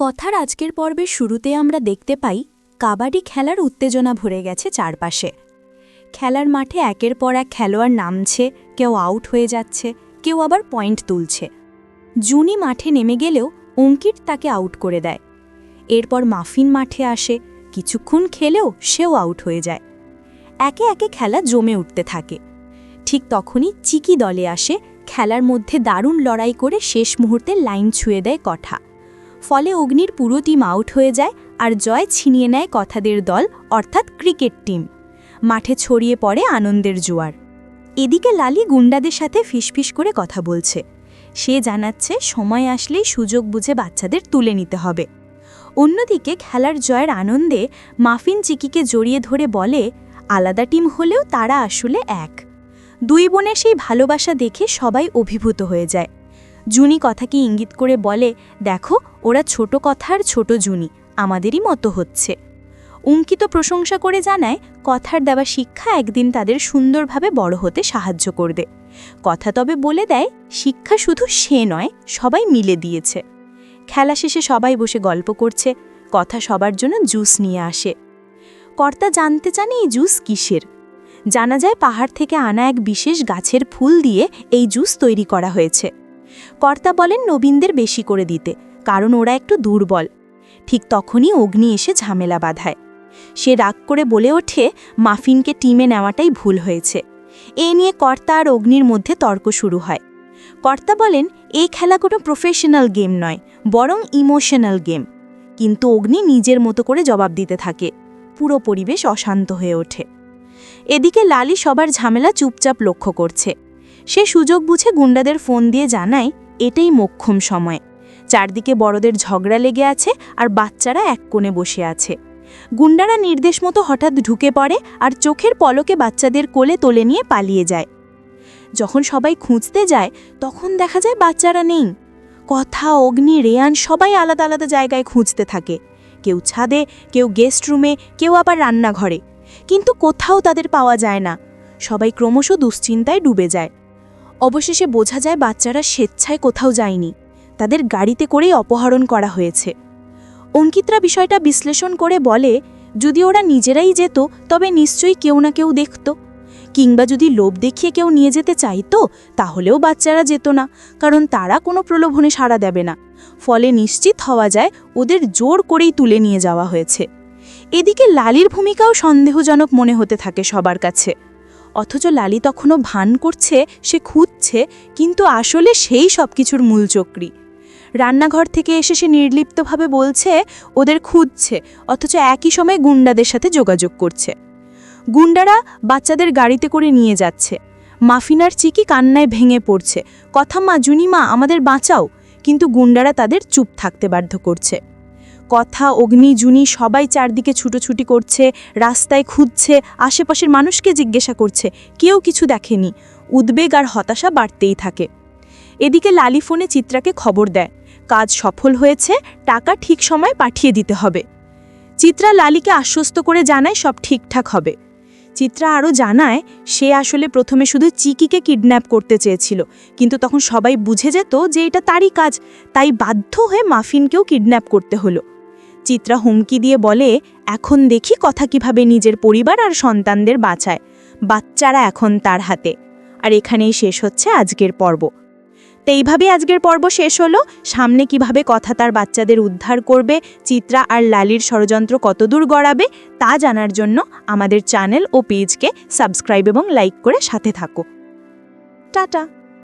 কথার আজকের পর্বের শুরুতে আমরা দেখতে পাই কাবাডি খেলার উত্তেজনা ভরে গেছে চারপাশে। খেলার মাঠে একের পর এক খেলোয়াড় নামছে, কেউ আউট হয়ে যাচ্ছে, কেউ আবার পয়েন্ট তুলছে। জুনি মাঠে নেমে গেলেও অঙ্কিত তাকে আউট করে দেয়। এরপর মাফিন মাঠে আসে, কিছুক্ষণ খেলেও সেও আউট হয়ে যায়। একে একে খেলা জমে উঠতে থাকে। ঠিক তখনই চিকি দলে আসে, খেলার মধ্যে দারুণ লড়াই করে শেষ মুহূর্তে লাইন ছুঁয়ে দেয় কথা। ফলে অগ্নির পুরো টিম আউট হয়ে যায় আর জয় ছিনিয়ে নেয় কথাদের দল অর্থাৎ ক্রিকেট টিম। মাঠে ছড়িয়ে পড়ে আনন্দের জোয়ার। এদিকে লালি গুন্ডাদের সাথে ফিসফিস করে কথা বলছে। সে জানাচ্ছে সময় আসলেই সুযোগ বুঝে বাচ্চাদের তুলে নিতে হবে। অন্যদিকে খেলার জয়ের আনন্দে মাফিন চিকিকে জড়িয়ে ধরে বলে, আলাদা টিম হলেও তারা আসলে এক। দুই বোনের সেই ভালোবাসা দেখে সবাই অভিভূত হয়ে যায়। জুনি কথাকে ইঙ্গিত করে বলে, দেখো ওরা ছোট কথার ছোট জুনি, আমাদেরই মতো হচ্ছে। অঙ্কিত প্রশংসা করে জানায়, কথার দেওয়া শিক্ষা একদিন তাদের সুন্দরভাবে বড় হতে সাহায্য করবে। কথা তবে বলে দেয়, শিক্ষা শুধু সে নয়, সবাই মিলে দিয়েছে। খেলা শেষে সবাই বসে গল্প করছে। কথা সবার জন্য জুস নিয়ে আসে। কর্তা জানতে চান এই জুস কিসের। জানা যায় পাহাড় থেকে আনা এক বিশেষ গাছের ফুল দিয়ে এই জুস তৈরি করা হয়েছে। কর্তা বলেন নবীনদের বেশি করে দিতে, কারণ ওরা একটু দুর্বল। ঠিক তখনই অগ্নি এসে ঝামেলা বাঁধায়। সে রাগ করে বলে ওঠে, মাফিনকে টিমে নেওয়াটাই ভুল হয়েছে। এ নিয়ে কর্তা আর অগ্নির মধ্যে তর্ক শুরু হয়। কর্তা বলেন, এই খেলা কোনো প্রফেশনাল গেম নয়, বরং ইমোশনাল গেম। কিন্তু অগ্নি নিজের মতো করে জবাব দিতে থাকে। পুরো পরিবেশ অশান্ত হয়ে ওঠে। এদিকে লালি সবার ঝামেলা চুপচাপ লক্ষ্য করছে। সে সুযোগ বুঝে গুন্ডাদের ফোন দিয়ে জানায়, এটাই মোক্ষম সময়। চারদিকে বড়দের ঝগড়া লেগে আছে আর বাচ্চারা এক কোণে বসে আছে। গুন্ডারা নির্দেশ মতো হঠাৎ ঢুকে পড়ে আর চোখের পলকে বাচ্চাদের কোলে তোলে নিয়ে পালিয়ে যায়। যখন সবাই খুঁজতে যায় তখন দেখা যায় বাচ্চারা নেই। কথা, অগ্নি, রেয়ান সবাই আলাদা আলাদা জায়গায় খুঁজতে থাকে। কেউ ছাদে, কেউ গেস্ট রুমে, কেউ আবার রান্নাঘরে। কিন্তু কোথাও তাদের পাওয়া যায় না। সবাই ক্রমশ দুশ্চিন্তায় ডুবে যায়। অবশেষে বোঝা যায় বাচ্চারা স্বেচ্ছায় কোথাও যায়নি, তাদের গাড়িতে করেই অপহরণ করা হয়েছে। অঙ্কিতরা বিষয়টা বিশ্লেষণ করে বলে, যদি ওরা নিজেরাই যেত তবে নিশ্চয়ই কেউ না কেউ দেখত, কিংবা যদি লোভ দেখিয়ে কেউ নিয়ে যেতে চাইতো তাহলেও বাচ্চারা যেত না, কারণ তারা কোনো প্রলোভনে সাড়া দেবে না। ফলে নিশ্চিত হওয়া যায় ওদের জোর করেই তুলে নিয়ে যাওয়া হয়েছে। এদিকে লালির ভূমিকাও সন্দেহজনক মনে হতে থাকে সবার কাছে। অথচ লালি তখনও ভান করছে সে খুঁজছে, কিন্তু আসলে সেই সব কিছুর মূল চক্রী। রান্নাঘর থেকে এসে সে নির্লিপ্তভাবে বলছে ওদের খুঁজছে, অথচ একই সময় গুন্ডাদের সাথে যোগাযোগ করছে। গুন্ডারা বাচ্চাদের গাড়িতে করে নিয়ে যাচ্ছে। মাফিনার চিকি কান্নায় ভেঙে পড়ছে, কথা মা, জুনি মা, আমাদের বাঁচাও। কিন্তু গুন্ডারা তাদের চুপ থাকতে বাধ্য করছে। কথা, অগ্নি, জুনি সবাই চারদিকে ছুটোছুটি করছে, রাস্তায় খুঁজছে, আশেপাশের মানুষকে জিজ্ঞাসা করছে, কেউ কিছু দেখেনি। উদ্বেগ আর হতাশা বাড়তেই থাকে। এদিকে লালি ফোনে চিত্রাকে খবর দেয়, কাজ সফল হয়েছে, টাকা ঠিক সময় পাঠিয়ে দিতে হবে। চিত্রা লালিকে আশ্বস্ত করে জানায় সব ঠিকঠাক হবে। চিত্রা আরও জানায় সে আসলে প্রথমে শুধু চিকিকে কিডন্যাপ করতে চেয়েছিল, কিন্তু তখন সবাই বুঝে যেত যে এটা তারই কাজ, তাই বাধ্য হয়ে মাফিনকেও কিডন্যাপ করতে হলো। চিত্রা হুমকি দিয়ে বলে, এখন দেখি কথা কিভাবে নিজের পরিবার আর সন্তানদের বাঁচায়। বাচ্চারা এখন তার হাতে। আর এখানেই শেষ হচ্ছে আজকের পর্ব। তো এইভাবেই আজকের পর্ব শেষ হলো। সামনে কিভাবে কথা তার বাচ্চাদের উদ্ধার করবে, চিত্রা আর লালির ষড়যন্ত্র কতদূর গড়াবে তা জানার জন্য আমাদের চ্যানেল ও পেজকে সাবস্ক্রাইব এবং লাইক করে সাথে থাকো। টাটা।